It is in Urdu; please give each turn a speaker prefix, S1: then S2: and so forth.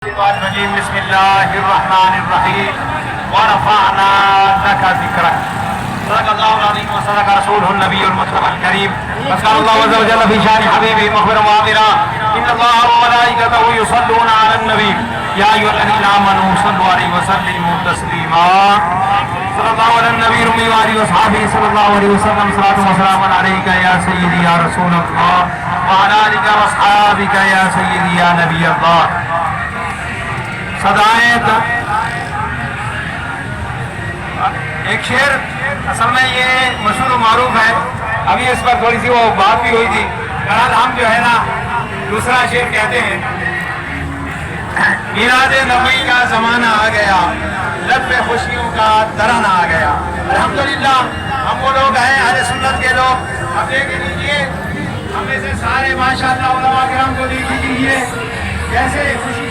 S1: بسم الله الرحمن الرحيم ورفعنا لك ذكرك صدق الله العظيم وصدق رسوله النبي المصطفى الكريم فقال الله عز وجل في شان حبيبه مخبرا وامرا ان الله وملائكته يصلون على النبي يا ايها الذين امنوا صلوا عليه وسلموا تسليما صلى الله على النبي الامي وعلى اصحابه صلى الله عليه وسلم صلاه وسلام عليك يا سيدي يا رسول الله وعلى اليك واصحابك يا سيدي يا نبي الله صدائیں ایک شعر اصل میں یہ مشہور و معروف ہے. ابھی اس پر تھوڑی سی وہ بات بھی ہوئی تھی. بہرحال ہم جو ہے نا دوسرا شعر کہتے ہیں میلاد نبوی کا زمانہ آ گیا لب پہ خوشیوں کا ترانہ آ گیا. الحمدللہ ہم وہ لوگ ہیں اہل سنت کے لوگ. اب دیکھ لیجیے ہم میں سے سارے ماشاءاللہ علماء کرام کو دیکھ لیجیے کیسے خوشی